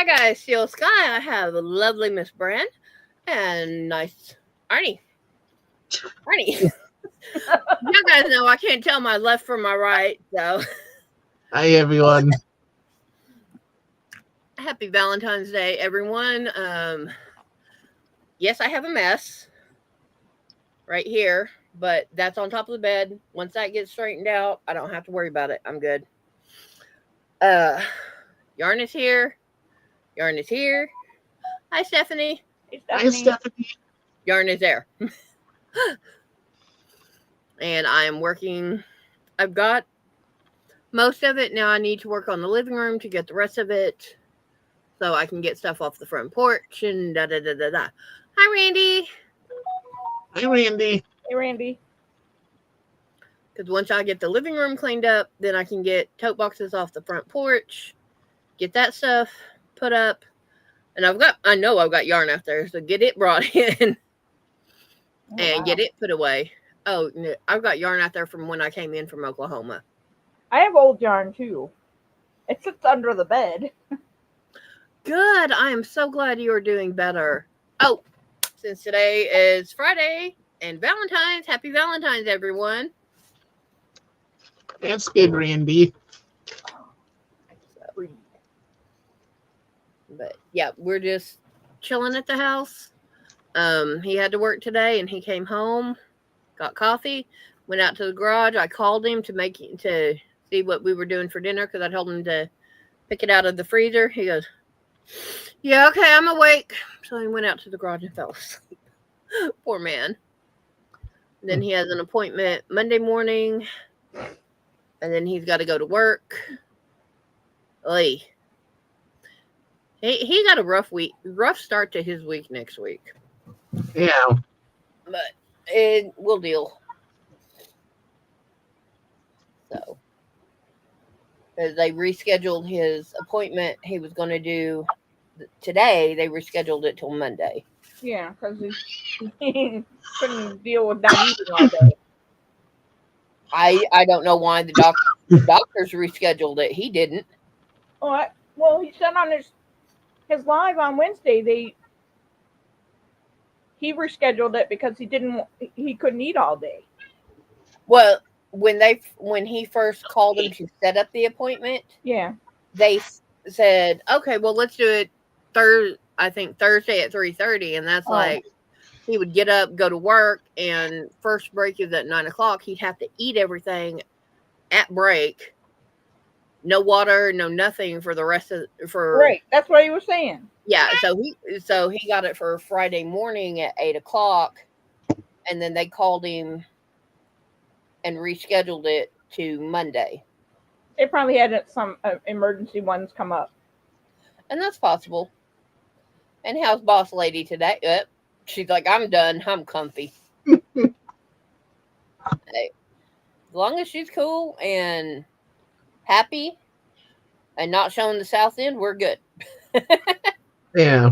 guys, Steel Sky. I have a lovely Miss Brand and nice Arnie. Arnie. You guys know I can't tell my left from my right, so Hi, everyone. happy Valentine's Day, everyone. Yes, I have a mess right here, but that's on top of the bed. Once that gets straightened out, I don't have to worry about it. I'm good. Uh, Yarn is here. Yarn is here. Hi, Stephanie. Hey, Hi, Stephanie. Yarn is there. And I am working. I've got most of it. Now I need to work on the living room to get the rest of it so I can get stuff off the front porch and da da da da da. Hi, Randy. Hi, Randy. Hey, Randy. Because once I get the living room cleaned up, then I can get tote boxes off the front porch, get that stuff put up. And I know I've got yarn out there, so get it brought in and get it put away. Oh, no, I've got yarn out there from when I came in from Oklahoma. I have old yarn too. It sits under the bed. Good. I am so glad you are doing better. Oh, since today is Friday and Valentine's, happy Valentine's, everyone. That's good, Randy. But yeah, we're just chilling at the house. He had to work today and he came home, got coffee, went out to the garage. I called him to see what we were doing for dinner because I told him to pick it out of the freezer. He goes, "Yeah, okay, I'm awake." So he went out to the garage and fell asleep. Poor man. Then he has an appointment Monday morning, and then he's got to go to work. Oy. He got a rough start to his week next week. Yeah. But we'll deal. So, as they rescheduled his appointment, he was going to do today. They rescheduled it till Monday. Yeah, because he couldn't deal with not eating all day. I don't know why the doctors rescheduled it. He didn't. Oh, well, he said on his live on Wednesday he rescheduled it because he couldn't eat all day. Well, when he first called him to set up the appointment, yeah, they said, "Okay, well, let's do it Thursday at 3:30," and that's like he would get up, go to work, and first break is at 9:00. He'd have to eat everything at break. No water, no nothing for the rest of right. That's what he was saying. Yeah, so he got it for Friday morning at 8:00, and then they called him and rescheduled it to Monday. They probably had some emergency ones come up, and that's possible. And how's boss lady today? She's like, "I'm done. I'm comfy." Hey, as long as she's cool and happy and not showing the south end, we're good. Yeah.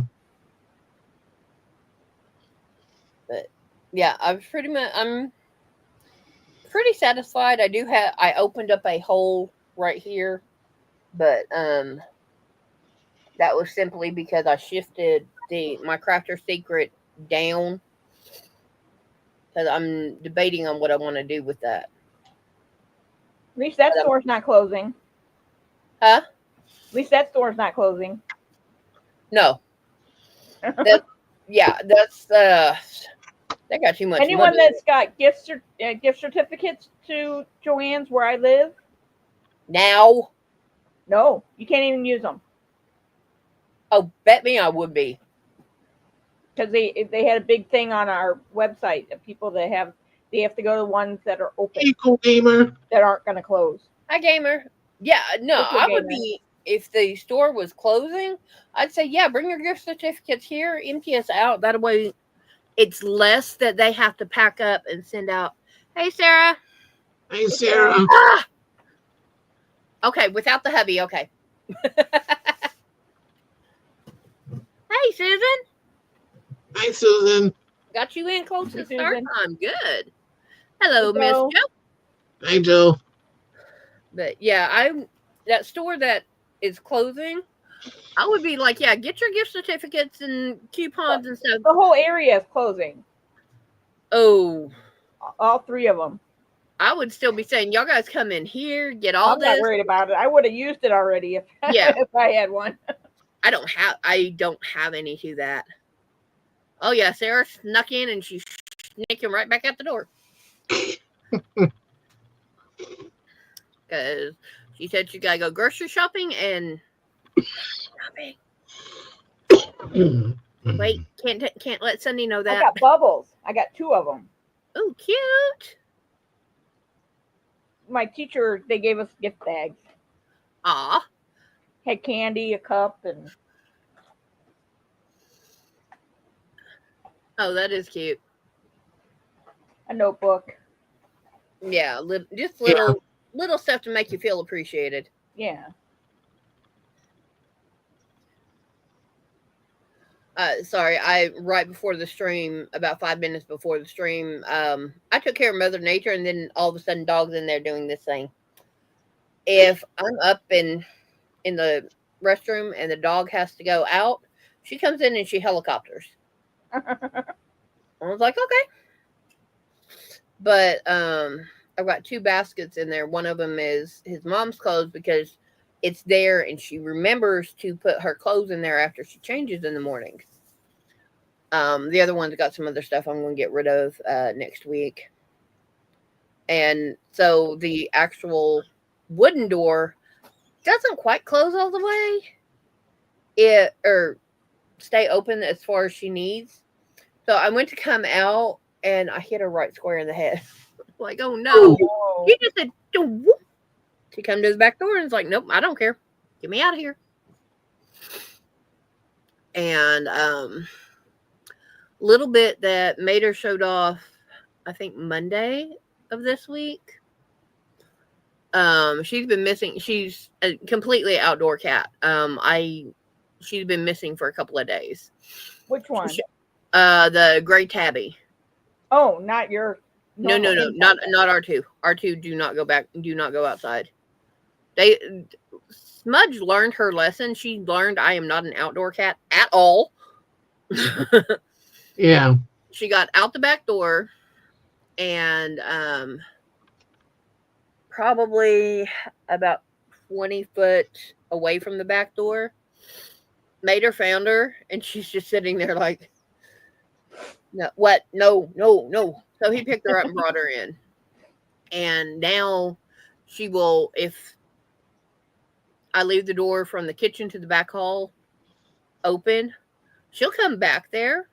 But yeah, I'm pretty satisfied. I opened up a hole right here, but that was simply because I shifted my crafter secret down because I'm debating on what I want to do with that. At least that store's not closing. Huh? At least that store's not closing. No. That's they got too much Anyone money. that's got gift certificates to Joann's where I live? Now? No, you can't even use them. Oh, bet me I would be. Because they had a big thing on our website of people that have to go to the ones that are open. Eco Gamer. That aren't going to close. Hi, Gamer. Yeah, no, I would be, if the store was closing, I'd say, yeah, bring your gift certificates here, empty us out. That way it's less that they have to pack up and send out. Hey, Sarah. Hey, Sarah. Ah! Okay, without the hubby, okay. Hey, Susan. Hi, Susan. Got you in close to Susan. start time. Good. Hello, Miss Joe. Joe. Hi, Joe. But yeah, that store that is closing, I would be like, yeah, get your gift certificates and coupons and stuff. The whole area is closing. Oh, All 3 of them. I would still be saying, y'all guys come in here, get all I'm not this. worried about it. I would have used it already if, Yeah. if I had one. I don't have any to that. Oh yeah, Sarah snuck in and she sneaked him right back out the door. Because she said she gotta go grocery shopping and shopping. Wait, can't let Sunday know that. I got bubbles. I got 2 of them. Oh, cute. My teacher, they gave us gift bags. Aw. Had candy, a cup, and Oh, that is cute. a notebook. Yeah, just little stuff to make you feel appreciated. Yeah. Sorry, right before the stream, about 5 minutes before the stream, I took care of Mother Nature, and then all of a sudden, dog's in there doing this thing. If I'm up in the restroom and the dog has to go out, she comes in and she helicopters. I was like, okay. But I've got 2 baskets in there. One of them is his mom's clothes because it's there and she remembers to put her clothes in there after she changes in the morning. The other one's got some other stuff I'm going to get rid of next week. And so the actual wooden door doesn't quite close all the way. Or stay open as far as she needs. So I went to come out and I hit her right square in the head. Like, oh no. Oh. She just said, whoop. She come to the back door and it's like, nope, I don't care. Get me out of here. And little bit that Mater showed off, I think Monday of this week. She's been missing. She's a completely outdoor cat. She's been missing for a couple of days. Which one? The gray tabby. Oh, not your. No, not R2. R2 do not go back. Do not go outside. Smudge learned her lesson. She learned I am not an outdoor cat at all. Yeah. She got out the back door and probably about 20 foot away from the back door. Mater found her and she's just sitting there like, no, what? No. So he picked her up and brought her in. And now she will, if I leave the door from the kitchen to the back hall open, she'll come back there.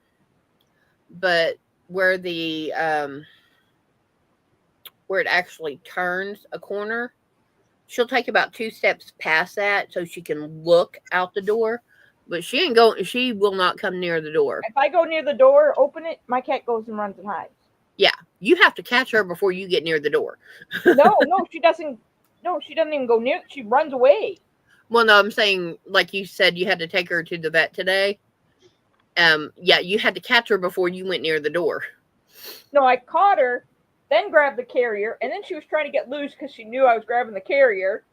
But where the where it actually turns a corner, she'll take about 2 steps past that so she can look out the door. But she will not come near the door. If I go near the door, open it, my cat goes and runs and hides. Yeah, you have to catch her before you get near the door. No, she doesn't. No, she doesn't even go near. She runs away. Well, no, I'm saying, like you said, you had to take her to the vet today. Yeah, you had to catch her before you went near the door. No, I caught her, then grabbed the carrier, and then she was trying to get loose because she knew I was grabbing the carrier.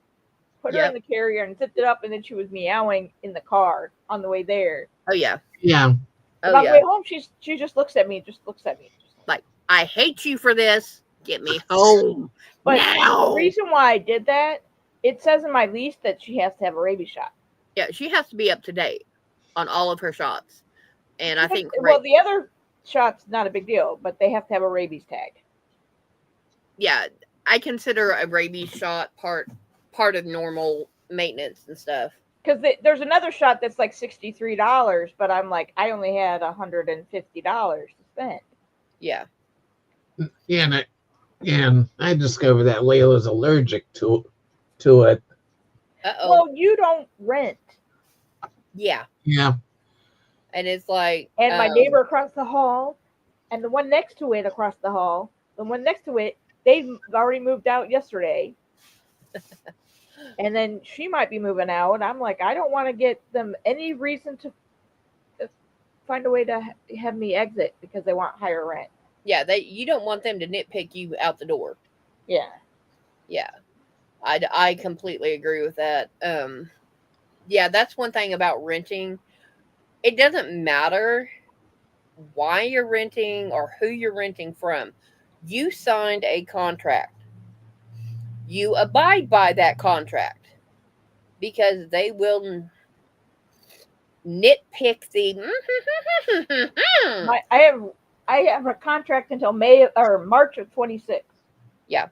Put her in the carrier and zipped it up, and then she was meowing in the car on the way there. Oh yeah. Yeah. On the way home, she just looks at me. Like, I hate you for this. Get me home. But now. The reason why I did that, it says in my lease that she has to have a rabies shot. Yeah, she has to be up to date on all of her shots. And I think the other shot's not a big deal, but they have to have a rabies tag. Yeah, I consider a rabies shot part of normal maintenance and stuff. Because there's another shot that's like $63, but I'm like, I only had $150 to spend. Yeah. Yeah, and I discovered that Layla's allergic to it. Uh-oh. Well, you don't rent. Yeah. Yeah. And it's like... And my neighbor across the hall, and the one next to it across the hall, they've already moved out yesterday. And then she might be moving out. I'm like, I don't want to get them any reason to find a way to have me exit because they want higher rent. Yeah, you don't want them to nitpick you out the door. Yeah. Yeah. I completely agree with that. yeah, that's one thing about renting. It doesn't matter why you're renting or who you're renting from. You signed a contract. You abide by that contract because they will nitpick the. My, I have a contract until May or March of 26. Yeah,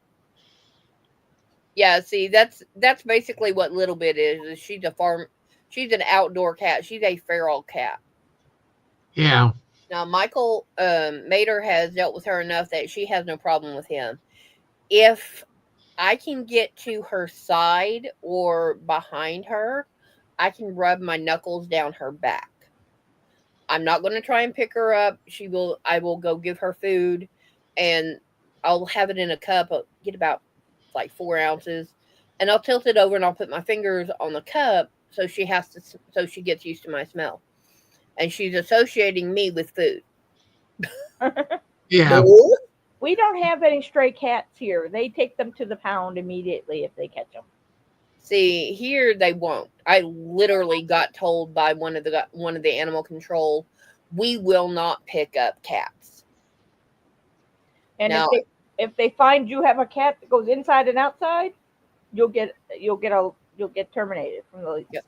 yeah. See, that's basically what Little Bit is. She's a farm. She's an outdoor cat. She's a feral cat. Yeah. Now, Michael Mater has dealt with her enough that she has no problem with him. If I can get to her side or behind her, I can rub my knuckles down her back. I'm not going to try and pick her up. I will go give her food and I'll have it in a cup, get about like 4 ounces, and I'll tilt it over and I'll put my fingers on the cup so so she gets used to my smell. And she's associating me with food. Yeah. We don't have any stray cats here. They take them to the pound immediately if they catch them. See, here they won't. I literally got told by one of the animal control, we will not pick up cats. And Now, if they find you have a cat that goes inside and outside, you'll get terminated from the league. Yep.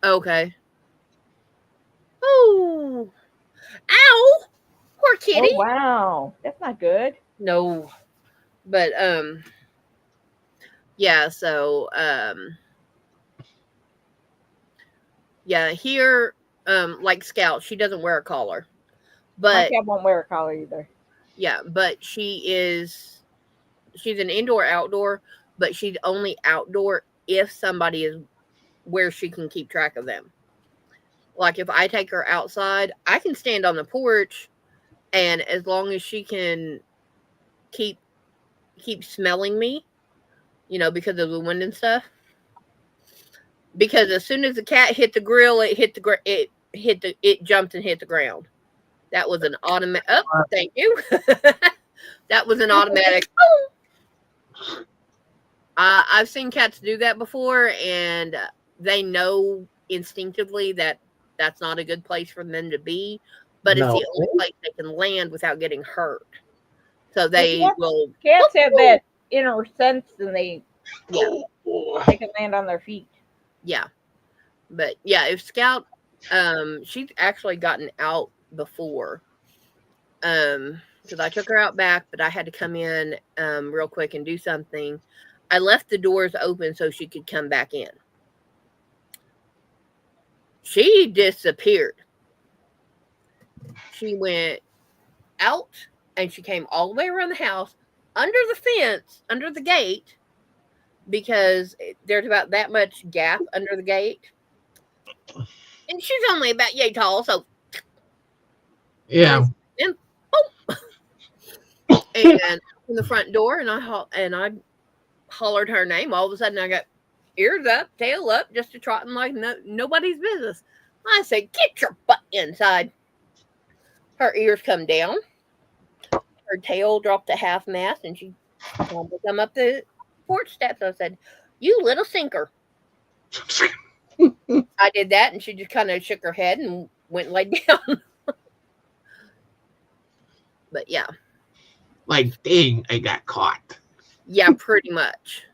Okay. Oh, ow! Poor kitty. Oh wow, that's not good. No, but yeah. So yeah. Here, like Scout, she doesn't wear a collar, My but cat won't wear a collar either. yeah, but she's an indoor outdoor, but she's only outdoor if somebody is where she can keep track of them. Like if I take her outside, I can stand on the porch, and as long as she can keep smelling me, because of the wind and stuff. Because as soon as the cat hit the grill, it jumped and hit the ground. That was an automatic. Oh, thank you. That was an automatic. I've seen cats do that before, and they know instinctively that that's not a good place for them to be. But it's the only place they can land without getting hurt. So they will. Cats have that inner sense, and they can land on their feet. Yeah, but yeah, if Scout, she's actually gotten out before. Because I took her out back, but I had to come in real quick and do something. I left the doors open so she could come back in. She disappeared. She went out and she came all the way around the house, under the fence, under the gate, because there's about that much gap under the gate. And she's only about yay tall, so Yeah. And boom, and in the front door, and I hollered her name. All of a sudden, I got ears up, tail up, just a trotting like nobody's business. I said, "Get your butt inside." Her ears come down, her tail dropped a half mast, and she wanted to come up the porch steps. I said, "You little sinker." I did that, and she just kind of shook her head and went and laid down. But yeah. Like, dang, I got caught. Yeah, pretty much.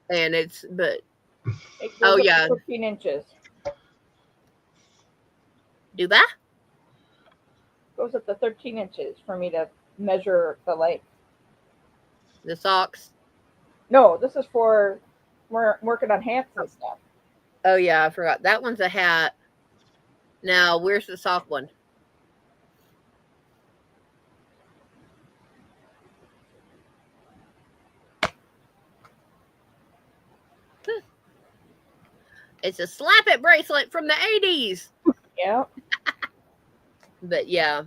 And oh yeah, 13 inches. Do that? Goes up to 13 inches for me to measure the length. The socks? No, this is for we're working on hats and stuff. Oh yeah, I forgot. That one's a hat. Now, where's the sock one? It's a slap it bracelet from the 80s. Yeah. But yeah.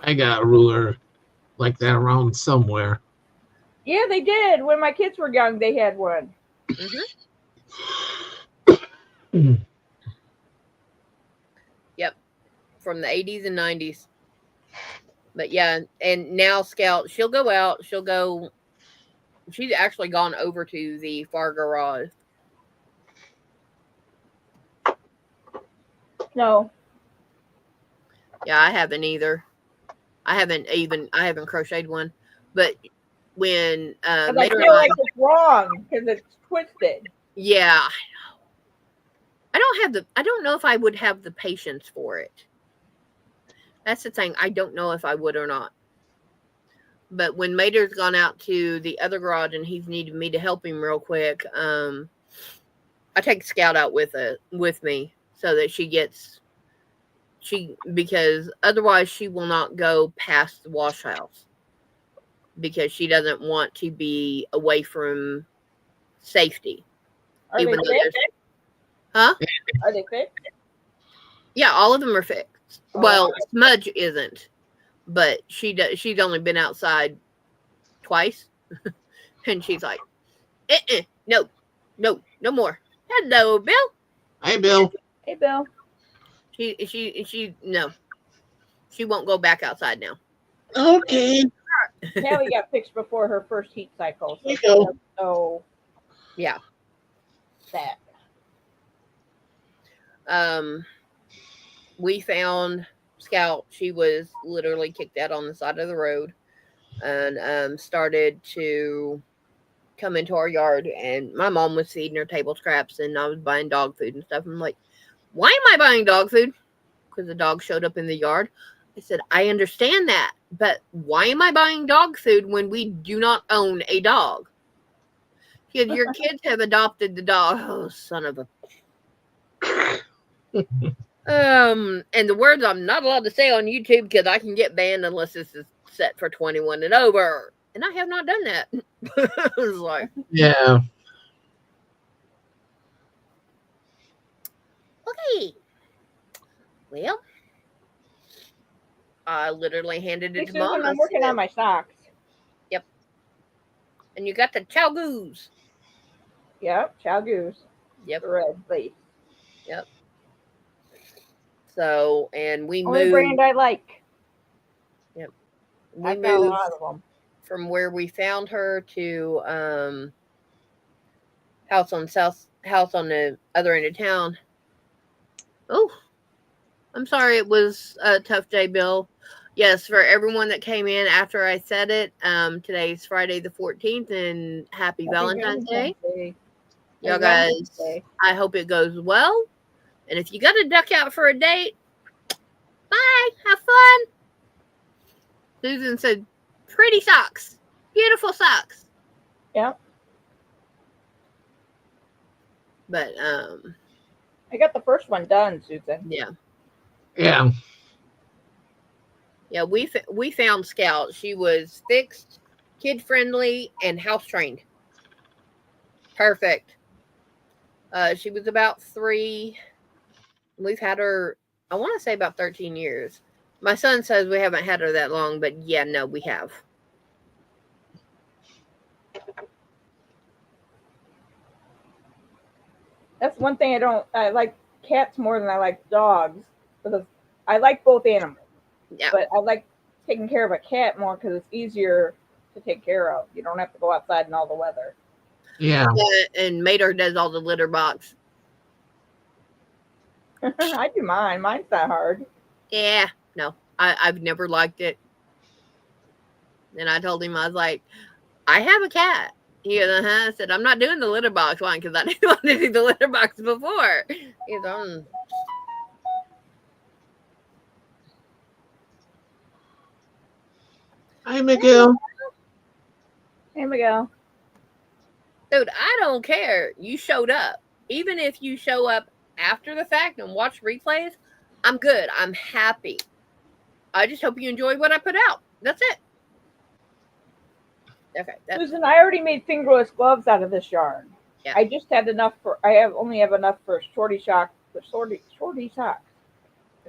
I got a ruler like that around somewhere. Yeah, they did. When my kids were young, they had one. Mm-hmm. Yep. From the 80s and 90s. But yeah, and now Scout, she'll go out. She's actually gone over to the far garage. No. Yeah, I haven't either. I haven't crocheted one. But when 'Cause I Mater and feel like it's wrong because it's twisted. yeah, I don't know if I would have the patience for it. That's the thing. I don't know if I would or not. But when Mater's gone out to the other garage and he's needed me to help him real quick, I take Scout out with me so that because otherwise she will not go past the wash house because she doesn't want to be away from safety. Are they fixed? Huh? Are they fixed? Yeah, all of them are fixed. Oh, Well, okay. Smudge isn't, but she's only been outside twice, and she's like, no, no more. Hello, Bill. Hey, Bill. Hey, Bill. No, she won't go back outside now. Okay. Callie got fixed before her first heat cycle, so Here you she go. doesn't know Yeah. that. We found Scout. She was literally kicked out on the side of the road and started to come into our yard. And my mom was feeding her table scraps, and I was buying dog food and stuff. I'm like, why am I buying dog food? Because the dog showed up in the yard. I said, I understand that, but why am I buying dog food when we do not own a dog? He said, your kids have adopted the dog. Oh, son of a. And the words I'm not allowed to say on YouTube because I can get banned unless this is set for 21 and over. And I have not done that. I was like, Yeah. okay. Well, I literally handed Hey, it to Susan, Mom. I'm working on my socks. Yep. And you got the Chow Goose. Yep, Chow Goose. Yep. The red lace. Yep. So, and we Only moved. brand I like. Yep. I We found a moved lot of them. from where we found her to house on the other end of town. Oh, I'm sorry it was a tough day, Bill. Yes, for everyone that came in after I said it, today's Friday the 14th, and happy Valentine's Day. Y'all guys, I hope it goes well. And if you got to duck out for a date, bye, have fun. Susan said, pretty socks, beautiful socks. Yep. But I got the first one done, Susan. yeah. Yeah. Yeah, we found Scout. She was fixed, kid friendly, and house trained. Perfect. She was about 3. We've had her, I want to say about 13 years. My son says we haven't had her that long, but yeah, no, we have. That's one thing I like cats more than I like dogs because I like both animals. Yeah. But I like taking care of a cat more because it's easier to take care of. You don't have to go outside in all the weather. Yeah. And Mater does all the litter box. I do mine. Mine's not hard. Yeah, no, I've never liked it. And I told him, I was like, I have a cat. He goes, I said, I'm not doing the litter box one because I didn't want to do the litter box before. He's on. Hi, Miguel. Here we go. Dude, I don't care. You showed up. Even if you show up after the fact and watch replays, I'm good. I'm happy. I just hope you enjoy what I put out. That's it. Okay. Susan, I already made fingerless gloves out of this yarn. Yeah. I just had enough for. Only have enough for shorty socks. If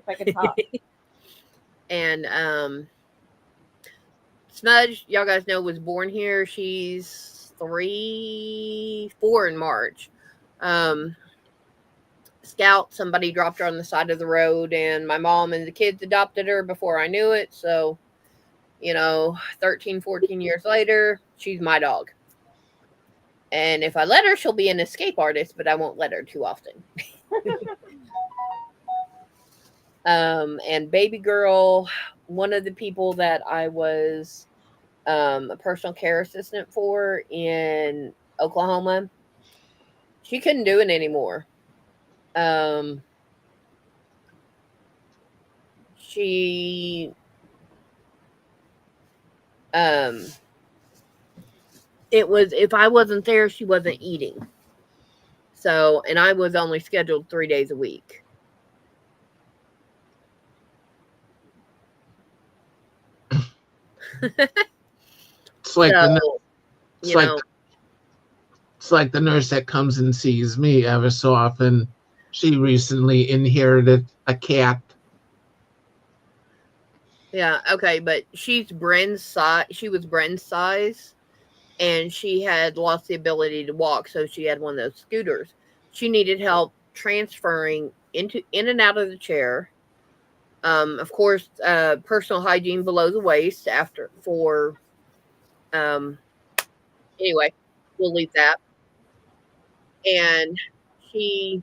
I can talk. And Smudge, y'all guys know, was born here. She's 4 in March. Scout, somebody dropped her on the side of the road, and my mom and the kids adopted her before I knew it. So, 13, 14 years later, she's my dog. And if I let her, she'll be an escape artist, but I won't let her too often. And baby girl, one of the people that I was a personal care assistant for in Oklahoma, she couldn't do it anymore. Um, she um it was, if I wasn't there, she wasn't eating. So, and I was only scheduled 3 days a week. It's like the nurse, So, it's you like know, it's like the nurse that comes and sees me ever so often. She recently inherited a cat. yeah, okay, but she's Bren's size. She was Bren's size, and she had lost the ability to walk, so she had one of those scooters. She needed help transferring in and out of the chair. Of course, personal hygiene below the waist after for um. Anyway, we'll leave that. And she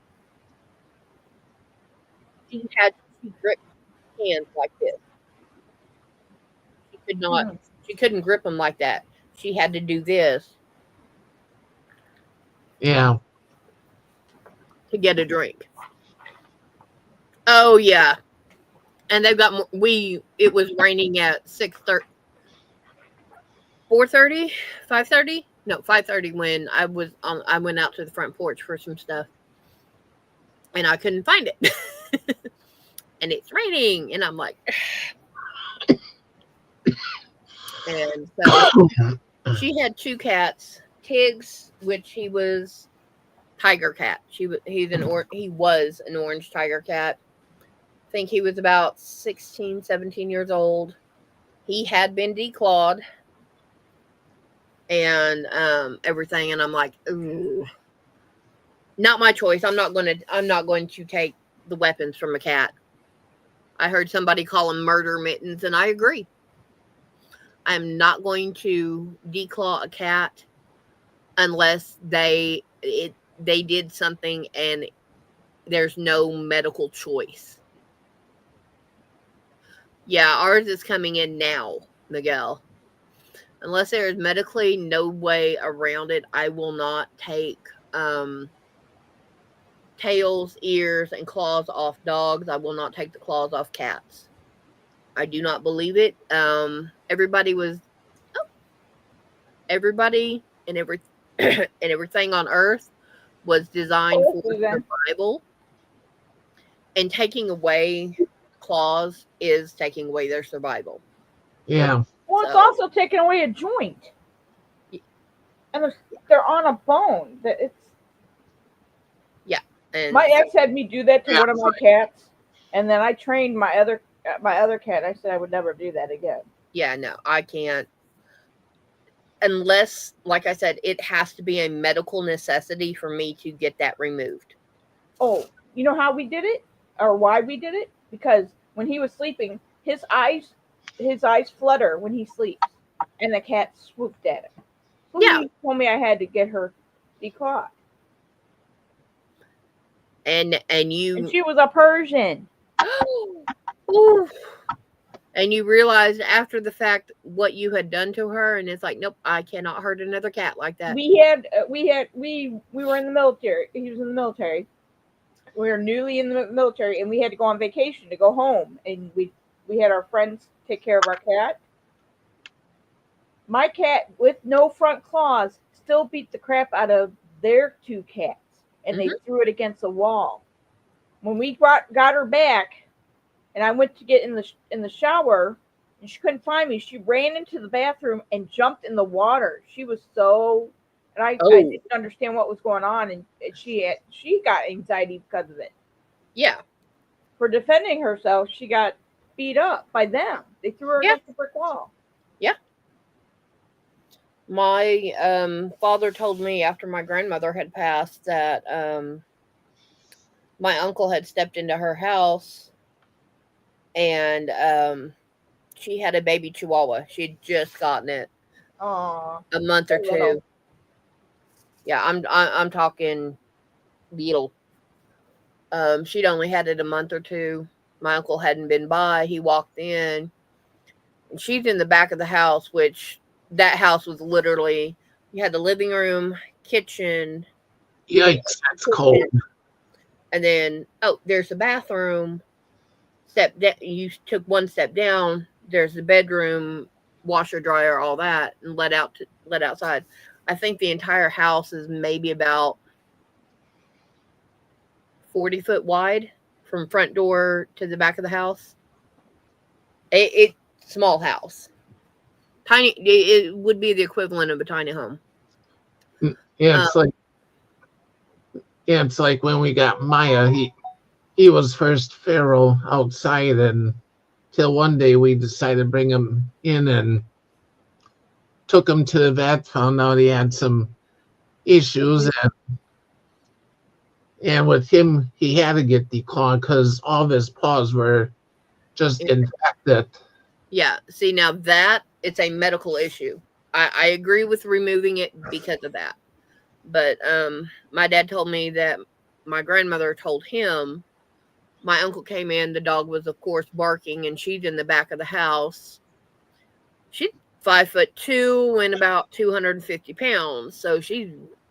she gripped hands like this. She could not. Hmm. She couldn't grip them like that. She had to do this Yeah, to get a drink. Oh yeah, and they've got more. We It was raining at 6:30, 4:30, 5:30. No, 5:30 when I was on. I went out to the front porch for some stuff, and I couldn't find it. And it's raining, and I'm like, and so she had two cats, Tiggs, which he was tiger cat. He was an orange tiger cat. I think he was about 16, 17 years old. He had been declawed and everything, and I'm like, ooh, not my choice. I'm not going to take the weapons from a cat. I heard somebody call them murder mittens, and I agree. I'm not going to declaw a cat unless they did something and there's no medical choice. Yeah, ours is coming in now, Miguel. Unless there is medically no way around it, I will not take tails, ears, and claws off dogs. I will not take the claws off cats. I do not believe it. Everybody and and everything on Earth was designed Oh, for Susan. survival, and taking away claws is taking away their survival. yeah, Well, it's So, also taking away a joint, and they're on a bone. That it's yeah, and My so, ex had me do that to yeah. one of my cats, and then I trained my other cat. I said I would never do that again. yeah, no, I can't unless, like I said, it has to be a medical necessity for me to get that removed. Oh, you know how we did it, or why we did it? Because when he was sleeping, his eyes flutter when he sleeps, and the cat swooped at him. So Yeah, he told me I had to get her declawed, and and you she was a Persian. Ooh, and you realized after the fact what you had done to her, and it's like, nope, I cannot hurt another cat like that. We were in the military. He was in the military. We were newly in the military, and we had to go on vacation to go home, and we had our friends take care of our cat. My cat, with no front claws, still beat the crap out of their two cats, and they Hmm. threw it against the wall. When we got her back, and I went to get in the shower, and she couldn't find me, she ran into the bathroom and jumped in the water. She was so, and I Oh, didn't understand what was going on, and she got anxiety because of it. yeah, For defending herself, she got beat up by them. They threw her yeah, against the brick wall. yeah. My father told me after my grandmother had passed that my uncle had stepped into her house and she had a baby chihuahua. She'd just gotten it Aw, a month or so little. two. Yeah, I'm talking beetle. She'd only had it a month or two, my uncle hadn't been by. He walked in, and she's in the back of the house, which that house was literally, you had the living room, kitchen, Yikes, that's cold. and then, oh, there's the bathroom. Step down, you took one step down. There's the bedroom, washer, dryer, all that, and let outside. I think the entire house is maybe about 40 foot wide from front door to the back of the house. It small house, tiny. It would be the equivalent of a tiny home. Yeah, it's like when we got Maya, he was first feral outside, and till one day we decided to bring him in and took him to the vet, found out he had some issues, and with him he had to get declawed because all of his paws were just infected. Yeah. See, now that it's a medical issue. I agree with removing it because of that. But my dad told me that my grandmother told him, my uncle came in, the dog was of course barking, and she's in the back of the house. She's 5'2" and about 250 pounds. So she's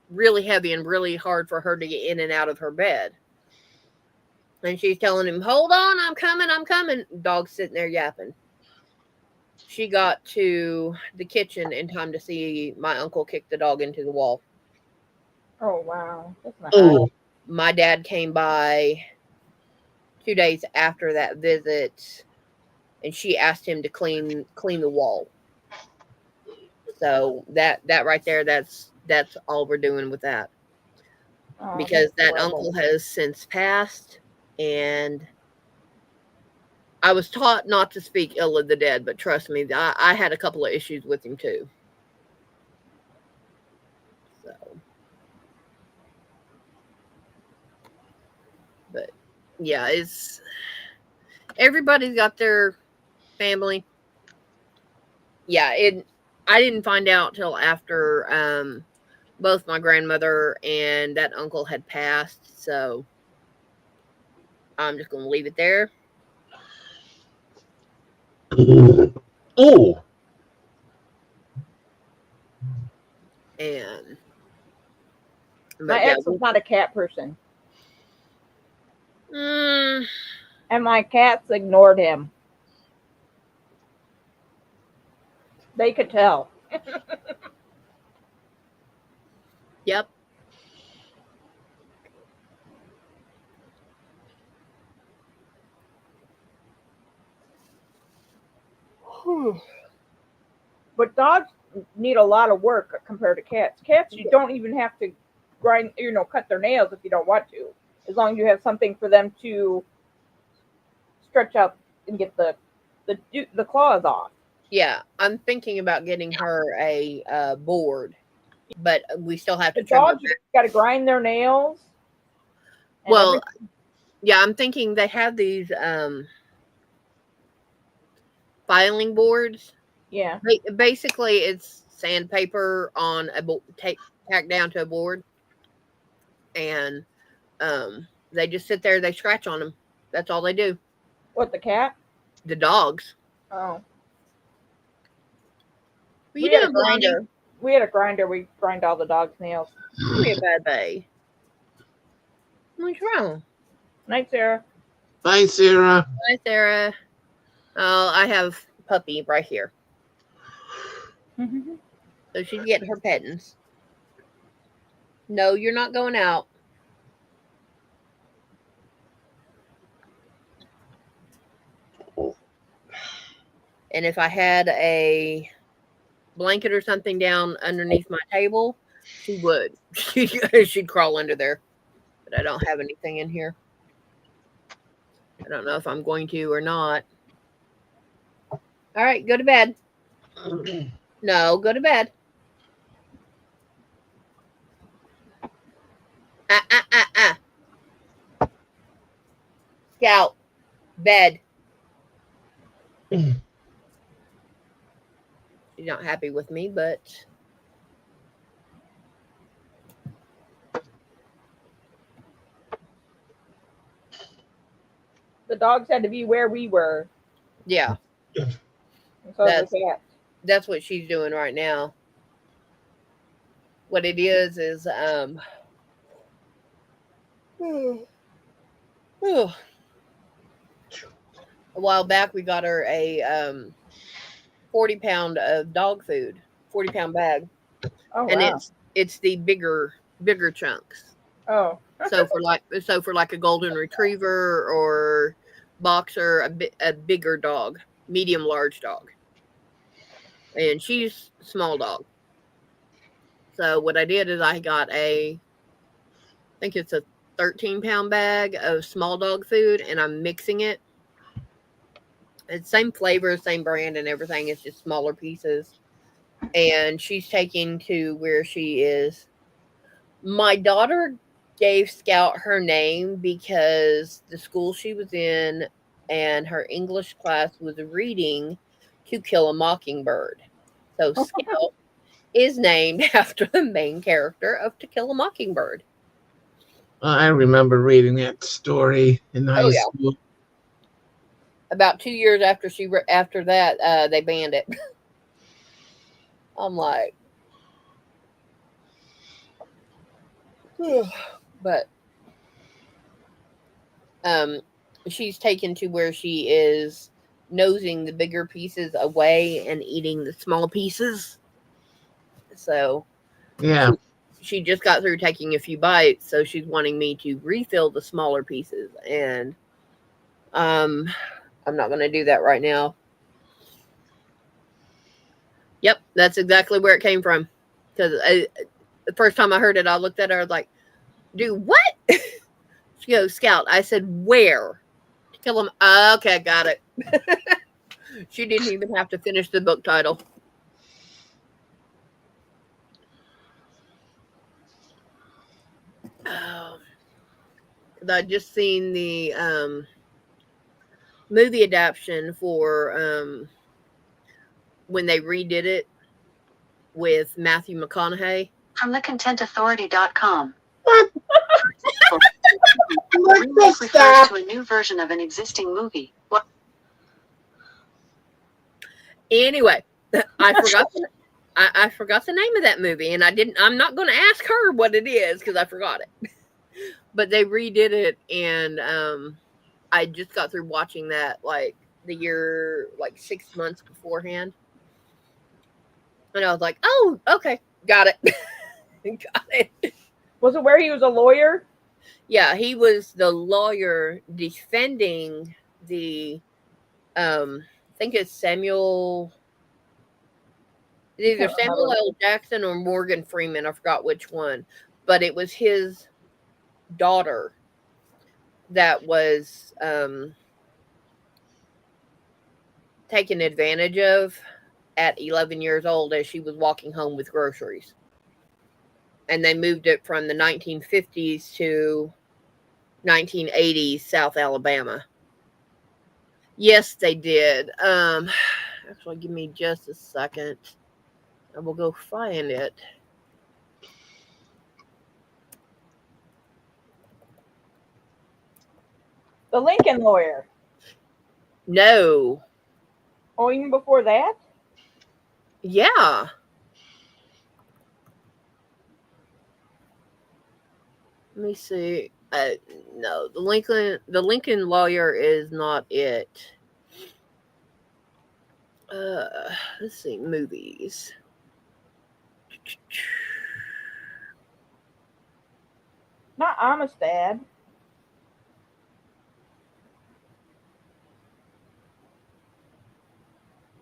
really heavy and really hard for her to get in and out of her bed. And she's telling him, "Hold on, I'm coming, I'm coming." Dog's sitting there yapping. She got to the kitchen in time to see my uncle kick the dog into the wall. Oh wow, that's not Oh, My dad came by 2 days after that visit, and she asked him to clean the wall. So that right there, that's all we're doing with that, Oh, because that's that horrible. uncle has since passed, and I was taught not to speak ill of the dead, but trust me, I had a couple of issues with him too. So, but yeah, it's everybody's got their family. Yeah, I didn't find out till after both my grandmother and that uncle had passed, so I'm just gonna leave it there. oh, And My but yeah, ex was not a cat person, mm, and my cats ignored him. They could tell. yep. But dogs need a lot of work compared to cats. Cats, you don't even have to grind, cut their nails if you don't want to, as long as you have something for them to stretch out and get the claws off. Yeah, I'm thinking about getting her a board, but we still have The to trim her dogs, you back. got to grind their nails. And Well, yeah, I'm thinking they have these filing boards. yeah. Basically, it's sandpaper on a tacked down to a board, and they just sit there. They scratch on them. That's all they do. What, the cat? The dogs. Oh, What you we had a doing, Blondie? grinder. We had a grinder. We grind all the dogs' nails. Don't be a bad babe. What's wrong? Night, Sarah. bye, Sarah. Hi, Sarah. Oh, I have puppy right here. So she's getting her pettings. No, you're not going out. And if I had a blanket or something down underneath my table, she would. She'd crawl under there. But I don't have anything in here. I don't know if I'm going to or not. All right, go to bed. No, go to bed. Scout, bed. She's not happy with me, but The dogs had to be where we were. Yeah, And so That's- the cats. that's what she's doing right now. What it is a while back we got her a 40 pound of dog food, 40 pound bag, Oh and wow. it's the bigger chunks. Oh. So for like a golden retriever or boxer, a bigger dog, medium large dog, and she's a small dog. So what I did is I got I think it's a 13-pound bag of small dog food, and I'm mixing it. It's same flavor, same brand, and everything. It's just smaller pieces. And she's taking to where she is. My daughter gave Scout her name because the school she was in and her English class was reading To Kill a Mockingbird. So Scout is named after the main character of To Kill a Mockingbird. I remember reading that story in high Oh yeah. school. About 2 years after that, they banned it. I'm like, but she's taken to where she is nosing the bigger pieces away and eating the small pieces. So Yeah. she just got through taking a few bites, so she's wanting me to refill the smaller pieces, and I'm not going to do that right now. Yep, that's exactly where it came from. Because the first time I heard it, I looked at her, I was like, "Do what?" She goes, "Scout." I said, "Where?" To kill him. Okay, got it. She didn't even have to finish the book title. I just seen the movie adaptation for when they redid it with Matthew McConaughey. From thecontentauthority.com. What? What Remake the refers stop? to a new version of an existing movie. What? Anyway, I forgot. I forgot the name of that movie, and I'm not going to ask her what it is because I forgot it. But they redid it, and I just got through watching that like the year, like 6 months beforehand, and I was like, "Oh, okay, got it, got it." Was it where he was a lawyer? Yeah, he was the lawyer defending the. I think it's Samuel. Either Samuel L. Jackson or Morgan Freeman. I forgot which one, but it was his daughter that was taken advantage of at 11 years old as she was walking home with groceries. And they moved it from the 1950s to 1980s South Alabama. Yes, they did. Actually, give me just a second. I will go find it. The Lincoln lawyer. No. Oh, even before that? Yeah. Let me see. No, the Lincoln lawyer is not it. Let's see, movies. Not Amistad.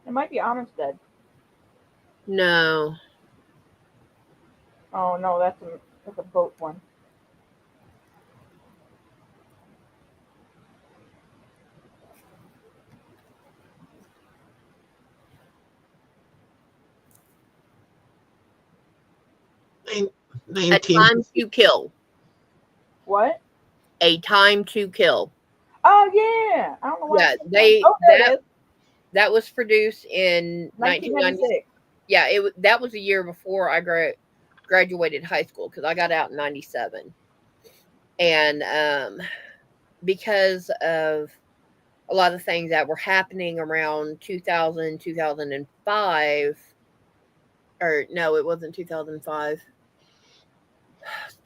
It might be Amistad. No. Oh no, that's a boat one. A 19. Time to Kill. What? A Time to Kill. Oh yeah. I don't know why. Yeah, that was produced in 1996. 1996. Yeah, that was a year before I graduated high school because I got out in 97. And because of a lot of things that were happening around 2000, 2005, or no, it wasn't 2005,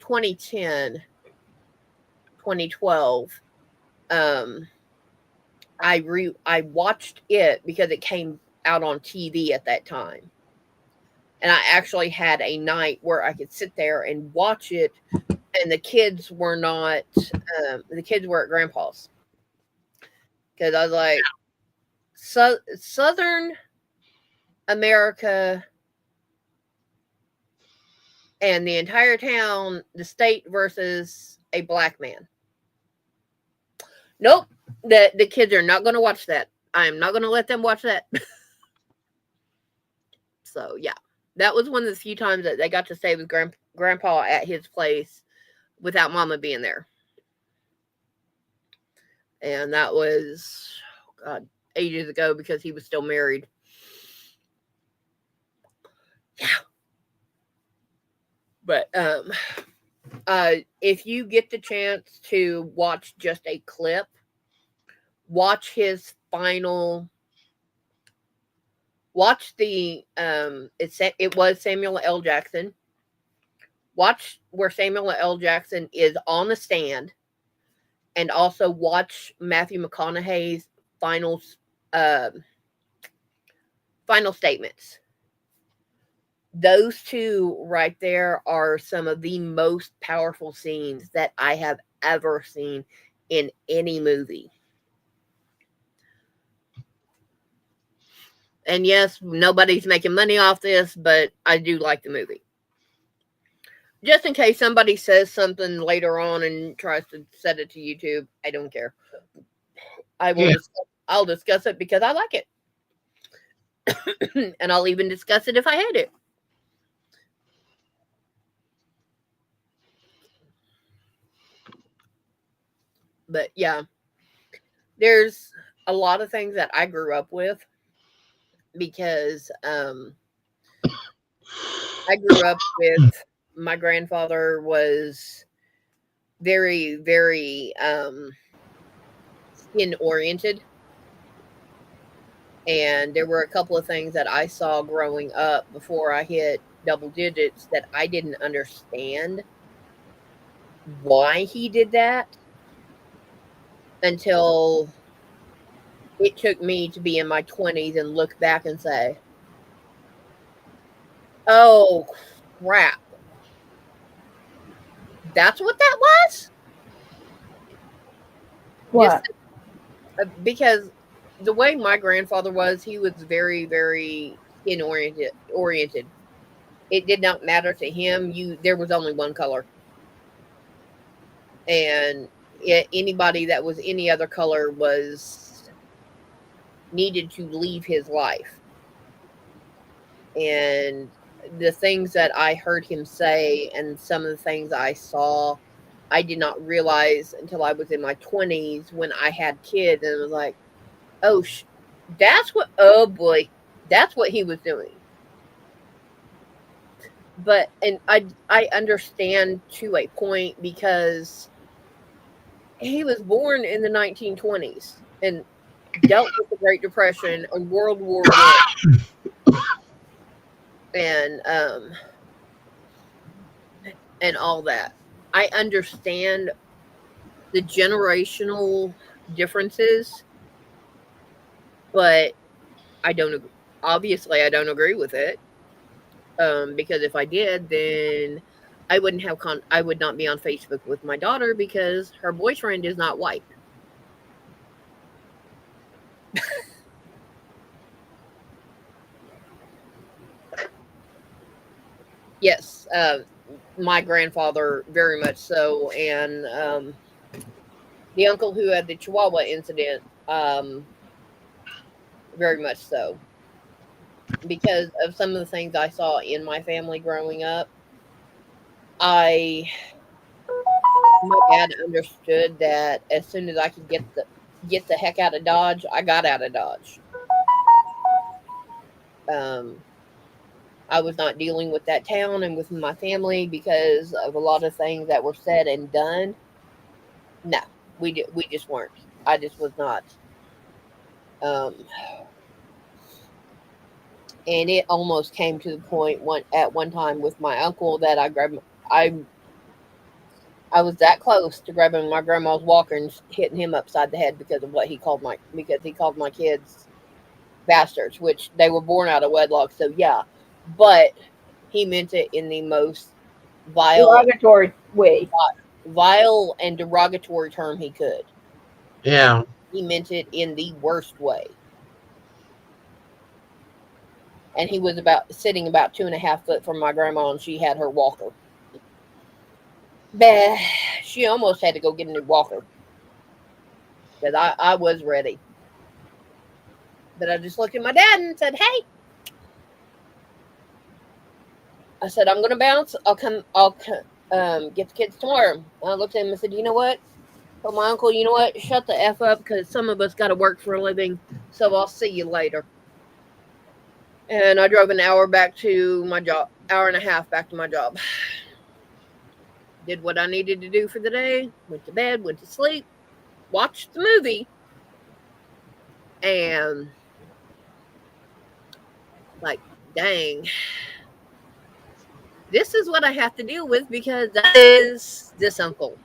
2010, 2012. I watched it because it came out on TV at that time. And I actually had a night where I could sit there and watch it, and the kids were not, the kids were at grandpa's. Because I was like, Southern America and the entire town, the state versus a black man. Nope, the kids are not going to watch that. I am not going to let them watch that. So, yeah. That was one of the few times that they got to stay with grandpa at his place without mama being there. And that was, God, ages ago because he was still married. Yeah. But if you get the chance to watch just a clip, watch his final. Watch the it was Samuel L. Jackson. Watch where Samuel L. Jackson is on the stand, and also watch Matthew McConaughey's final statements. Those two right there are some of the most powerful scenes that I have ever seen in any movie. And yes, nobody's making money off this, but I do like the movie. Just in case somebody says something later on and tries to set it to YouTube, I don't care. I'll discuss it because I like it. And I'll even discuss it if I hate it. But yeah, there's a lot of things that I grew up with because I grew up with my grandfather was very, very skin oriented. And there were a couple of things that I saw growing up before I hit double digits that I didn't understand why he did that until it took me to be in my 20s and look back and say, oh, crap. That's what that was? What? Because the way my grandfather was, he was very, very skin oriented. It did not matter to him. There was only one color. And anybody that was any other color needed to leave his life. And the things that I heard him say and some of the things I saw, I did not realize until I was in my 20s when I had kids, and it was like, oh, oh boy, that's what he was doing. But, and I understand to a point because he was born in the 1920s and dealt with the Great Depression and World War I. And all that. I understand the generational differences, but obviously I don't agree with it. Because if I did, then I would not be on Facebook with my daughter because her boyfriend is not white. Yes, my grandfather very much so, and the uncle who had the Chihuahua incident, very much so, because of some of the things I saw in my family growing up. My dad understood that as soon as I could get the heck out of Dodge, I got out of Dodge. I was not dealing with that town and with my family because of a lot of things that were said and done. No, we just weren't. I just was not. Um, and it almost came to the point at one time with my uncle that I was that close to grabbing my grandma's walker and hitting him upside the head because of what because he called my kids bastards, which they were born out of wedlock. So yeah, but he meant it in the most vile, Derogatory way. vile and derogatory term he could. Yeah. He meant it in the worst way. And he was sitting about 2.5 foot from my grandma, and she had her walker. Bah, she almost had to go get a new walker because I was ready. But I just looked at my dad and said, "Hey," I said, "I'm gonna bounce. I'll get the kids tomorrow." And I looked at him and said, "You know what?" Told my uncle, "You know what? Shut the F up because some of us got to work for a living. So I'll see you later." And I drove an hour back to my job, hour and a half back to my job. Did what I needed to do for the day, went to bed, went to sleep, watched the movie, and like, dang, this is what I have to deal with because that is this uncle.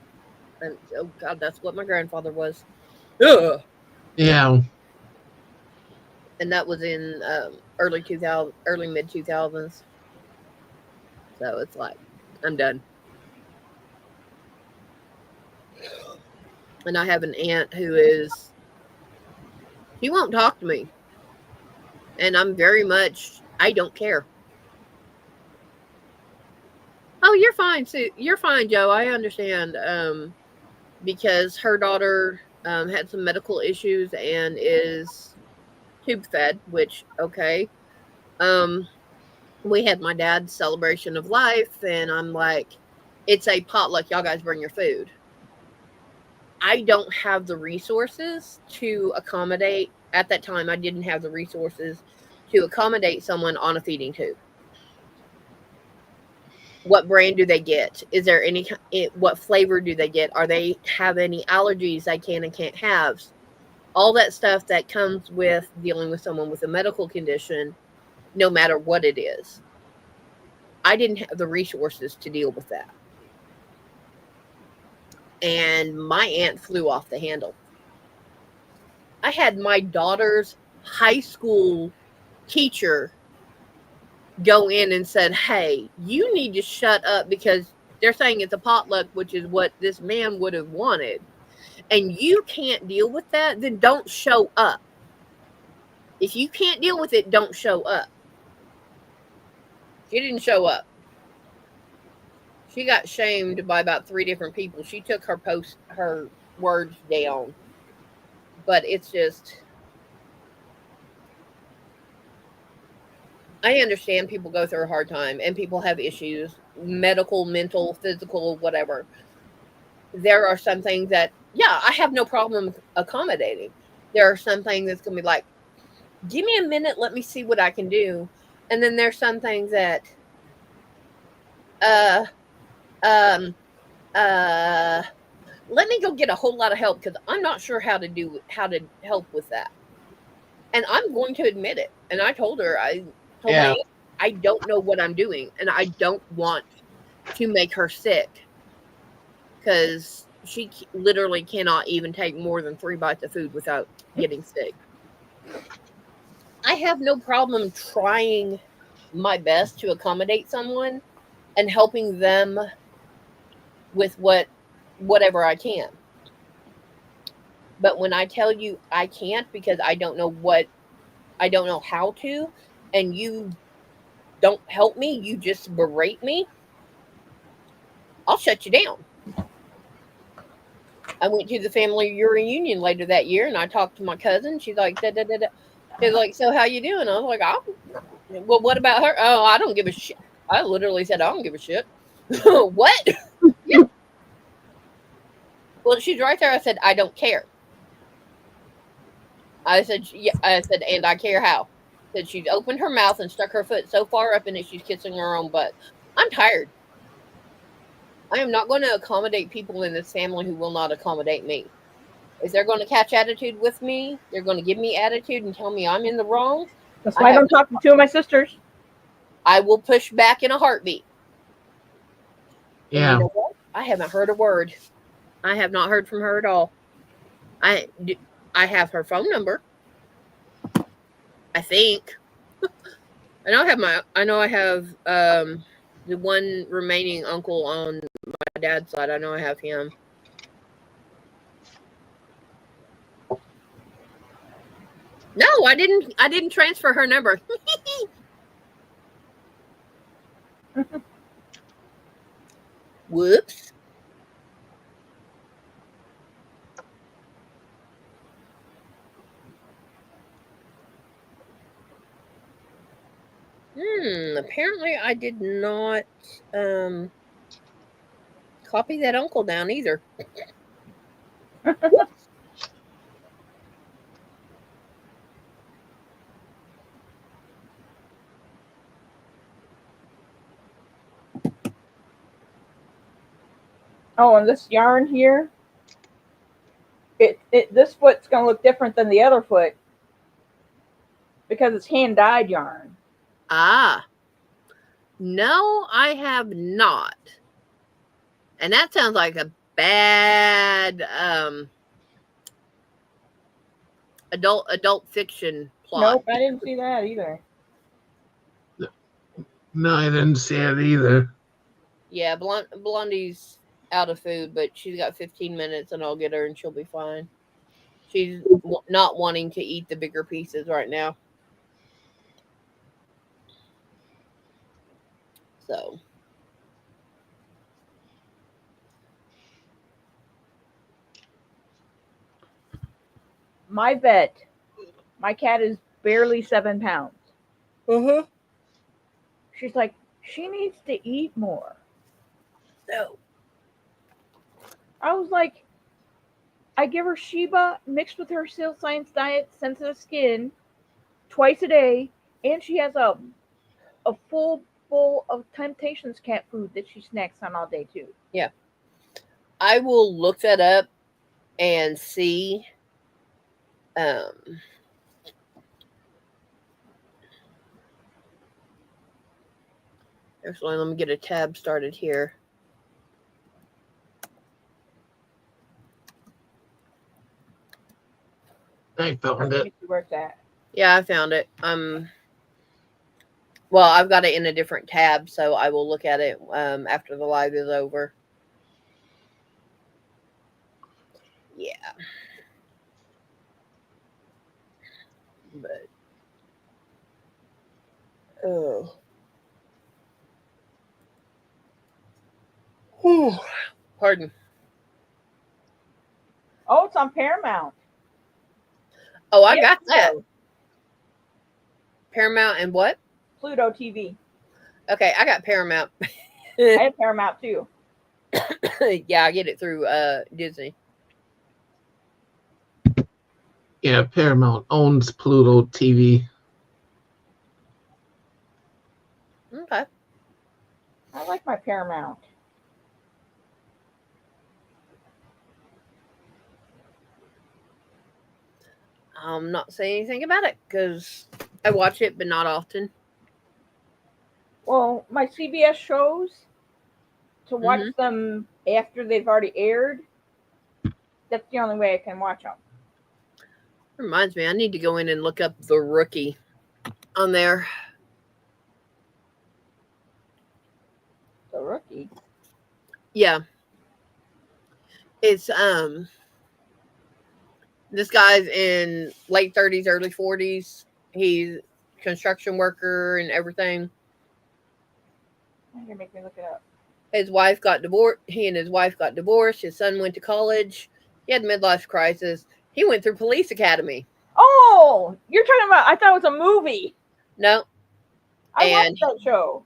And oh God, that's what my grandfather was. Ugh. Yeah. And that was in early mid 2000s. So it's like, I'm done. And I have an aunt she won't talk to me. And I don't care. Oh, you're fine, Sue. You're fine, Joe. I understand. Because her daughter had some medical issues and is tube fed, which, okay. We had my dad's celebration of life, and I'm like, it's a potluck. Y'all guys bring your food. I don't have the resources to accommodate. At that time, I didn't have the resources to accommodate someone on a feeding tube. What brand do they get? Is there what flavor do they get? Are they have any allergies they can and can't have? All that stuff that comes with dealing with someone with a medical condition, no matter what it is. I didn't have the resources to deal with that. And my aunt flew off the handle. I had my daughter's high school teacher go in and said, "Hey, you need to shut up because they're saying it's a potluck, which is what this man would have wanted. And you can't deal with that, then don't show up. If you can't deal with it, don't show up." She didn't show up. She got shamed by about 3 different people. She took her words down. But it's just, I understand people go through a hard time and people have issues, medical, mental, physical, whatever. There are some things that, yeah, I have no problem accommodating. There are some things that's going to be like, give me a minute, let me see what I can do. And then there's some things that, let me go get a whole lot of help because I'm not sure how to help with that. And I'm going to admit it. And I told her, my aunt, I don't know what I'm doing, and I don't want to make her sick because she literally cannot even take more than 3 bites of food without getting sick. I have no problem trying my best to accommodate someone and helping them with whatever I can. But when I tell you I can't because I don't know how to, and you don't help me, you just berate me, I'll shut you down. I went to the family reunion later that year, and I talked to my cousin. She's like, da, da, da, da. She's like, "So how you doing?" I was like, "Well, what about her?" "Oh, I don't give a shit." I literally said, "I don't give a shit." What? Yeah. Well, she's right there. I said, "I don't care." I said, "Yeah." I said, "And I care how." That she's opened her mouth and stuck her foot so far up in it she's kissing her own butt. I'm tired. I am not going to accommodate people in this family who will not accommodate me. If they're going to catch attitude with me, they're going to give me attitude and tell me I'm in the wrong. That's why I don't talk to two of my sisters. I will push back in a heartbeat. And Yeah. you know what? I haven't heard a word. I have not heard from her at all. I have her phone number. I think. I know I have the one remaining uncle on my dad's side. I know I have him. No, I didn't transfer her number. Whoops. Apparently I did not copy that uncle down either. Oh, and this yarn here, this foot's gonna look different than the other foot because it's hand dyed yarn. Ah. No, I have not. And that sounds like a bad adult fiction plot. Nope, I didn't see that either. No, I didn't see it either. Yeah, Blondie's out of food, but she's got 15 minutes and I'll get her and she'll be fine. She's not wanting to eat the bigger pieces right now. So. My vet, my cat is barely 7 pounds. Uh-huh. She's like, she needs to eat more. No. I was like, I give her Sheba mixed with her Seal Science Diet sensitive skin twice a day, and she has a full bowl of Temptations cat food that she snacks on all day too. Yeah. I will look that up and see. Actually, let me get a tab started here. I found it. Where's that? Yeah, I found it. Well, I've got it in a different tab, so I will look at it after the live is over. Yeah. But oh. Whew. Pardon. Oh, it's on Paramount. Oh, I got that. Paramount and what? Pluto TV. Okay, I got Paramount. I have Paramount too. Yeah, I get it through Disney. Yeah, Paramount owns Pluto TV. Okay. I like my Paramount. I'm not saying anything about it because I watch it, but not often. Well, my CBS shows, to watch them after they've already aired, that's the only way I can watch them. Reminds me, I need to go in and look up The Rookie on there. The Rookie? Yeah. It's this guy's in late 30s, early 40s. He's a construction worker and everything. You're gonna make me look it up. His wife got divorced. He and his wife got divorced. His son went to college. He had midlife crisis. He went through police academy. Oh, you're talking about, I thought it was a movie. No. I watched that show.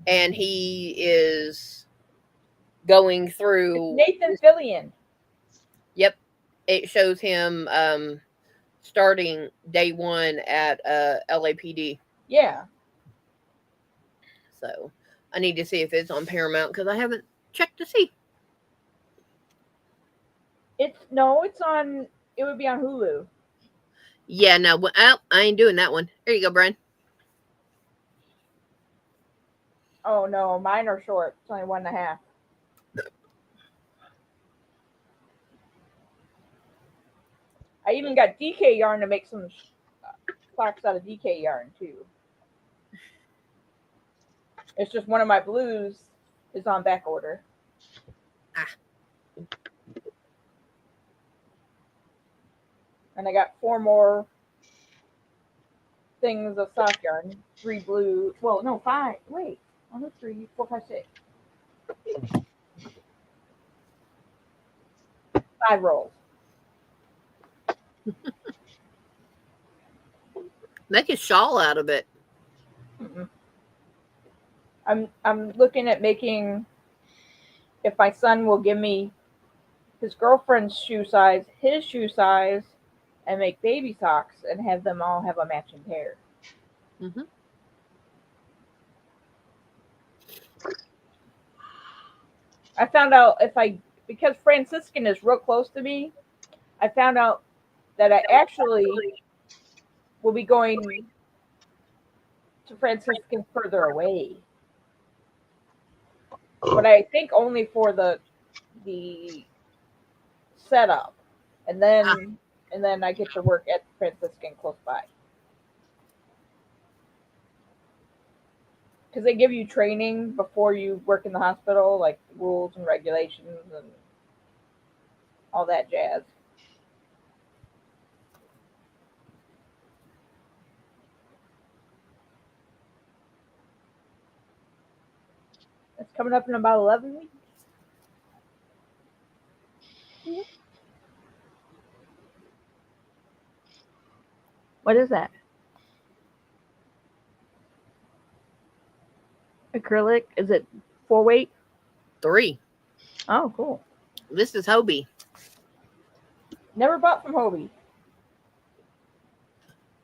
And he is going through. It's Nathan Fillion. Yep. It shows him starting day one at LAPD. Yeah. So I need to see if it's on Paramount because I haven't checked to see. It's on. It would be on Hulu. Yeah, no, I ain't doing that one. There you go, Brian. Oh no, mine are short. It's only 1.5. I even got DK yarn to make some socks out of DK yarn too. It's just one of my blues is on back order. Ah. And I got 4 more things of sock yarn. 3 blue. Well, no, 5. Wait. 1, 2, 3, 4, 5, 6. 5 rolls. Make a shawl out of it. Mm-mm. I'm looking at making, if my son will give me his girlfriend's shoe size, his shoe size, and make baby socks and have them all have a matching pair. Mm-hmm. I found out because Franciscan is real close to me, I found out that I actually will be going to Franciscan further away. But I think only for the setup. And then I get to work at Franciscan close by. Because they give you training before you work in the hospital, like rules and regulations and all that jazz. It's coming up in about 11 weeks. What is that? Acrylic? Is it 4 weight? 3. Oh, cool. This is Hobie. Never bought from Hobie.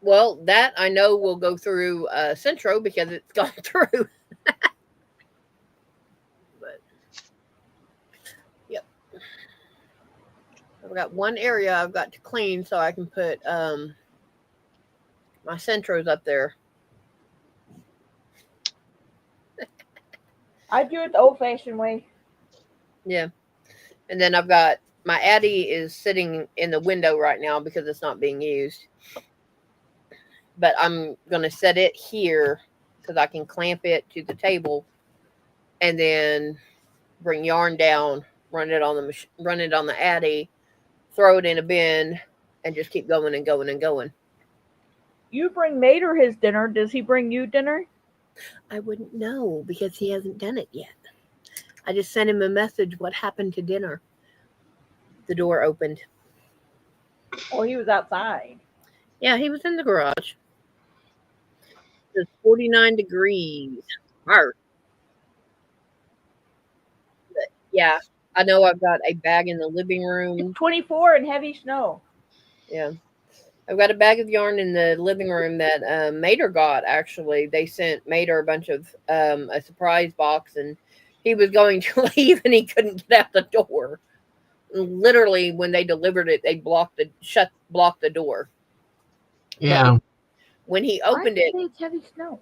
Well, that I know will go through Centro because it's gone through. But yep, I've got one area I've got to clean so I can put my Centros up there. I do it the old-fashioned way. Yeah, and then I've got my Addy is sitting in the window right now because it's not being used. But I'm gonna set it here because I can clamp it to the table, and then bring yarn down, run it on the Addy, throw it in a bin, and just keep going and going and going. You bring Mater his dinner. Does he bring you dinner? I wouldn't know because he hasn't done it yet. I just sent him a message. What happened to dinner? The door opened. Oh, he was outside. Yeah, he was in the garage. It's 49 degrees. Arr. But yeah, I know I've got a bag in the living room. It's 24 and heavy snow. Yeah. I've got a bag of yarn in the living room that Mater got, actually. They sent Mater a bunch of a surprise box, and he was going to leave, and he couldn't get out the door. Literally, when they delivered it, they blocked the door. Yeah. When he opened it, it's heavy snow.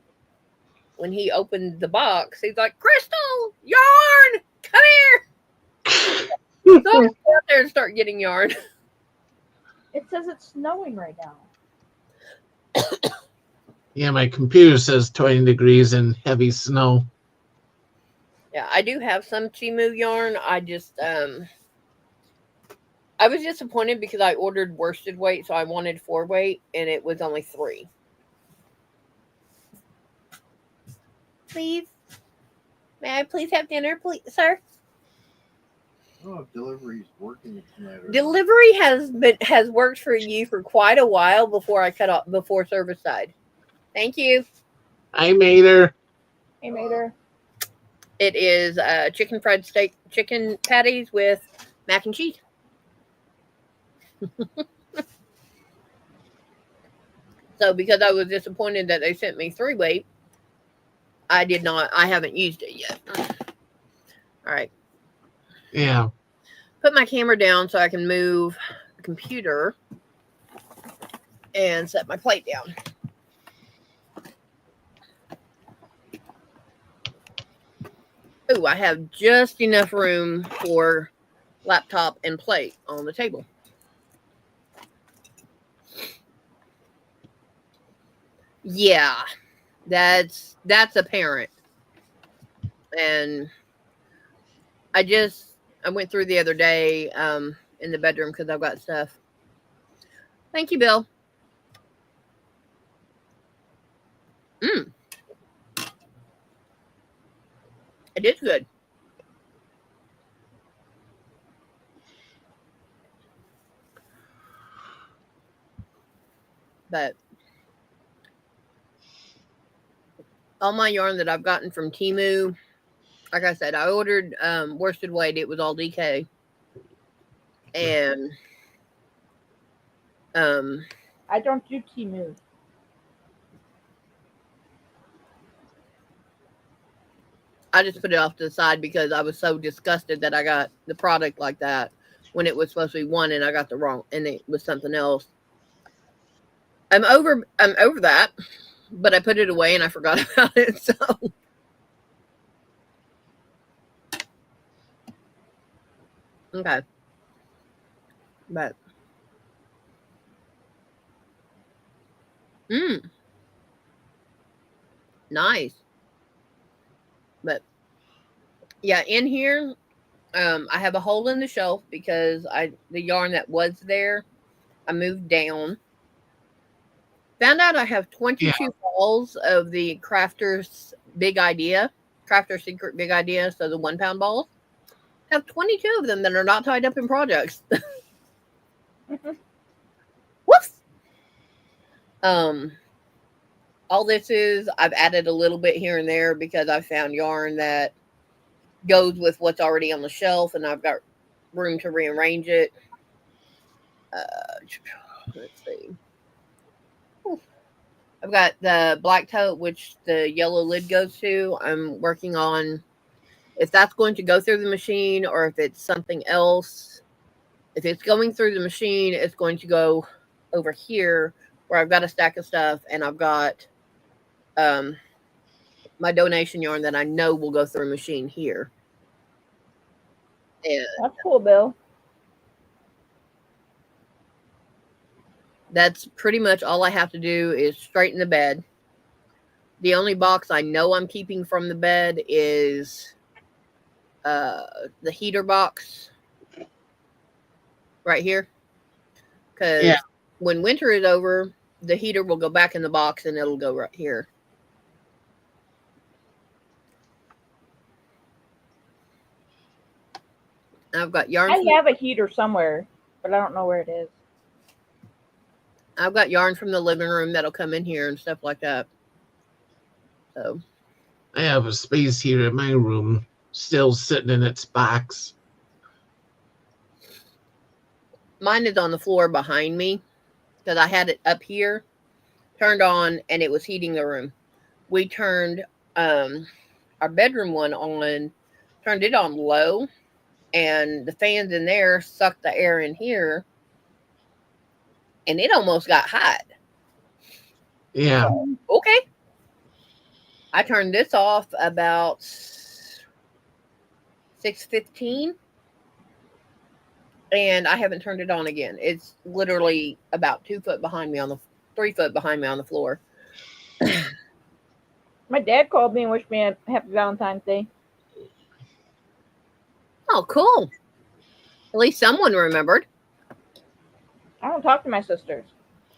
when he opened the box, he's like, "Crystal, yarn, come here!" So I go out there and start getting yarn. It says it's snowing right now. Yeah, my computer says 20 degrees and heavy snow. Yeah, I do have some Chimu yarn. I just I was disappointed because I ordered worsted weight, so I wanted 4 weight, and it was only 3. Please, may I please have dinner, please, sir? I don't know if delivery's working tonight or not. Delivery has worked for you for quite a while before service side. Thank you. I made her. Hey, Mater. It is chicken patties with mac and cheese. So because I was disappointed that they sent me 3 weight, I haven't used it yet. All right. Yeah. put my camera down so I can move the computer and set my plate down. Oh, I have just enough room for laptop and plate on the table. Yeah, that's apparent. And I went through the other day in the bedroom because I've got stuff. Thank you, Bill. It is good. But all my yarn that I've gotten from Temu, like I said, I ordered worsted weight. It was all DK. And I don't do Temu. I just put it off to the side because I was so disgusted that I got the product like that when it was supposed to be one and I got the wrong and it was something else. I'm over that, but I put it away and I forgot about it. So okay. But nice. But yeah, in here, I have a hole in the shelf because the yarn that was there, I moved down. Found out I have 22 balls of the Crafter's Crafter Secret Big Idea, so the 1 pound balls. I have 22 of them that are not tied up in projects. Whoops. All this is, I've added a little bit here and there because I found yarn that goes with what's already on the shelf and I've got room to rearrange it. Let's see. I've got the black tote, which the yellow lid goes to. I'm working on if that's going to go through the machine or if it's something else. If it's going through the machine, it's going to go over here where I've got a stack of stuff and I've got my donation yarn that I know will go through a machine here. And that's cool, Bill. That's pretty much all I have to do is straighten the bed. The only box I know I'm keeping from the bed is the heater box right here. Because when winter is over, the heater will go back in the box and it'll go right here. I've got yarn. I have a heater somewhere, but I don't know where it is. I've got yarn from the living room that'll come in here and stuff like that. So I have a space here in my room still sitting in its box. Mine is on the floor behind me because I had it up here, turned on, and it was heating the room. We turned our bedroom one on, turned it on low, and the fans in there sucked the air in here, and it almost got hot. Yeah. So, okay. I turned this off about 6:15, and I haven't turned it on again. It's literally about 3 foot behind me on the floor. My dad called me and wished me a happy Valentine's Day. Oh, cool. At least someone remembered. I don't talk to my sisters.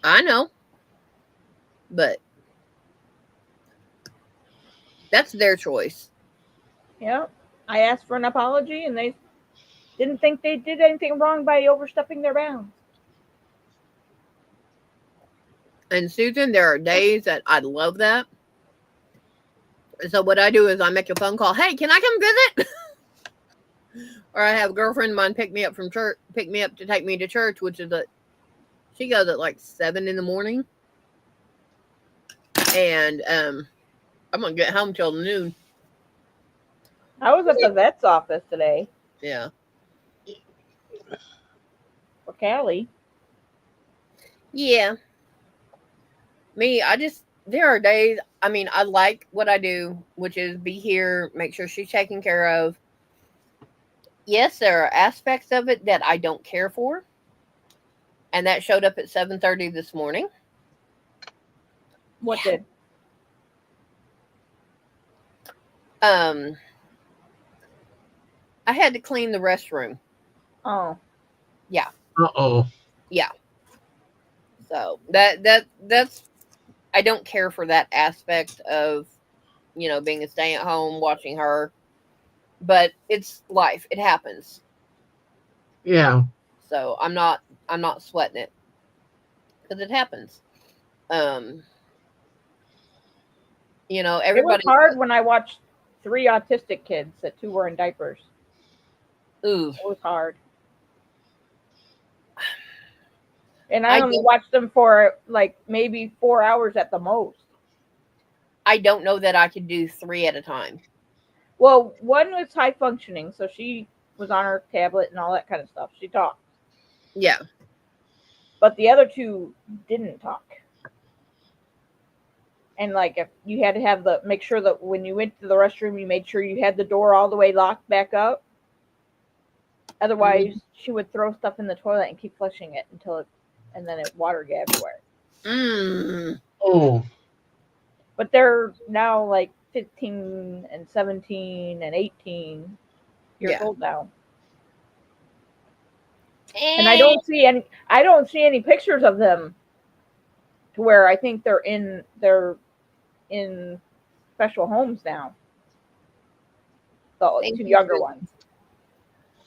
I know. But that's their choice. Yeah. I asked for an apology and they didn't think they did anything wrong by overstepping their bounds. And Susan, there are days that I love that. So what I do is I make a phone call. Hey, can I come visit? Or I have a girlfriend of mine pick me up to take me to church, which is she goes at like 7 a.m. And I'm gonna get home till noon. I was at the vet's office today. Yeah. for Callie. Yeah. Me, there are days, I mean, I like what I do, which is be here, make sure she's taken care of. Yes, there are aspects of it that I don't care for. And that showed up at 7:30 this morning. What Yeah. did? I had to clean the restroom. Oh, Yeah. Uh-oh. Yeah. So that's I don't care for that aspect of, being a stay at home watching her, but it's life. It happens. Yeah. So I'm not sweating it because it happens. Um, it was everybody. hard when I watched 3 autistic kids that 2 were in diapers. Ooh, It was hard. And I I only don't. watched them for like maybe 4 hours at the most. I don't know that I could do 3 at a time. Well, one was high functioning, so she was on her tablet and all that kind of stuff. She talked. Yeah. But the other 2 didn't talk. And like if you had to have make sure that when you went to the restroom you made sure you had the door all the way locked back up. Otherwise she would throw stuff in the toilet and keep flushing it and then it water get everywhere. Oh. But they're now like 15 and 17 and 18 years Yeah. old now. And I don't see any pictures of them to where I think they're in special homes now. The 2 younger ones.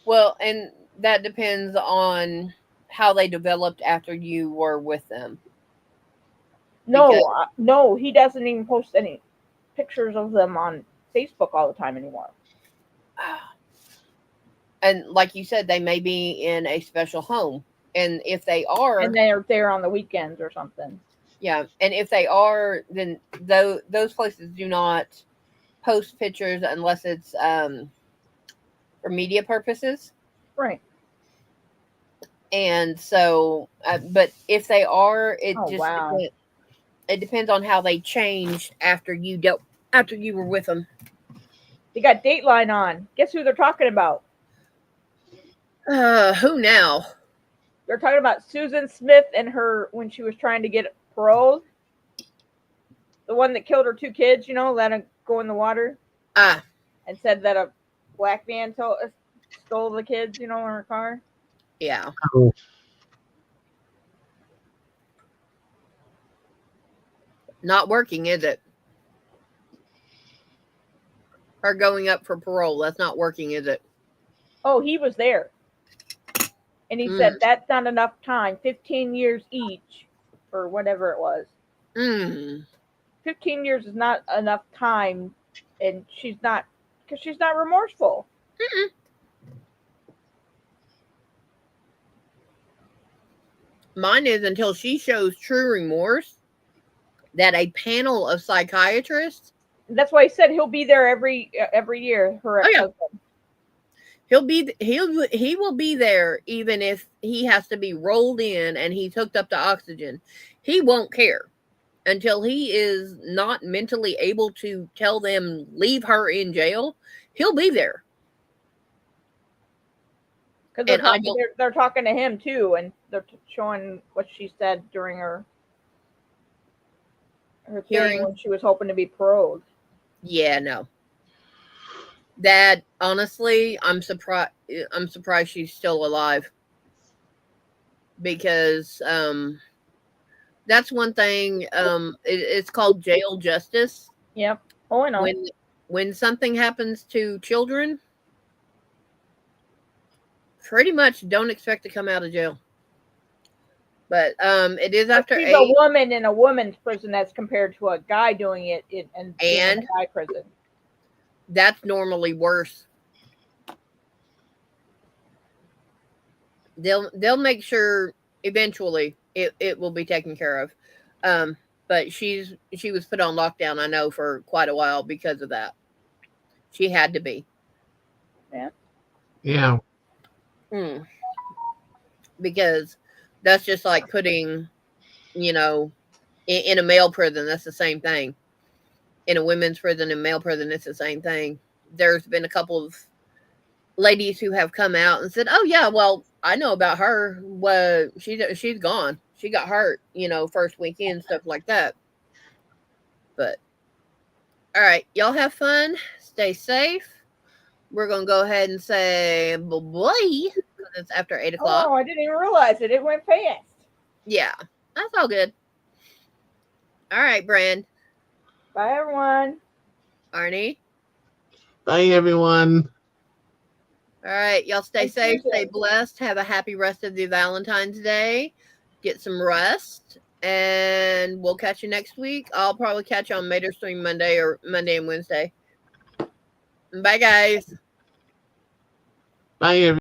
Well, and that depends on how they developed after you were with them. No, he doesn't even post any pictures of them on Facebook all the time anymore. And like you said, they may be in a special home. And if they are, and they're there on the weekends or something. Yeah, and if they are, then those places do not post pictures unless it's for media purposes. Right. And so, but if they are, Wow. It depends on how they changed after you were with them. They got Dateline on. Guess who they're talking about? Who now? They're talking about Susan Smith and her when she was trying to get paroled. The one that killed her 2 kids, let them go in the water. And said that a black man stole the kids, in her car. Yeah. Oh. Not working, is it? Her going up for parole, that's not working, is it? Oh, he was there. And he said that's not enough time. 15 years each, or whatever it was. 15 years is not enough time, and she's not remorseful. Mm-mm. Mine is until she shows true remorse that a panel of psychiatrists. That's why he said he'll be there every year. Her ex-husband. He will be there even if he has to be rolled in and he's hooked up to oxygen. He won't care until he is not mentally able to tell them leave her in jail. He'll be there. Because they're talking to him too, and they're showing what she said during her hearing when she was hoping to be paroled. Yeah, no. That honestly, I'm surprised she's still alive. Because that's one thing. It's called jail justice. Yep. Oh, I know. When something happens to children, pretty much don't expect to come out of jail. But it is after she's a woman in a woman's prison as compared to a guy doing it in a guy prison. That's normally worse. They'll make sure eventually it will be taken care of. But she was put on lockdown, I know, for quite a while because of that. She had to be. Yeah. Yeah. because that's just like putting, in a male prison. That's the same thing. In a women's prison and male prison, it's the same thing. There's been a couple of ladies who have come out and said, "Oh yeah, well, I know about her. Well, she's gone. She got hurt, first weekend, stuff like that." But all right, y'all have fun. Stay safe. We're gonna go ahead and say bye because it's after 8:00. Oh, I didn't even realize it. It went fast. Yeah, that's all good. All right, Brand, Bye, everyone. Arnie. Bye, everyone. All right, y'all stay Thanks, safe, you stay too. blessed, have a happy rest of the Valentine's Day. Get some rest, and we'll catch you next week. I'll probably catch you on Mater Stream Monday or Monday and Wednesday. Bye, guys. Bye, everyone.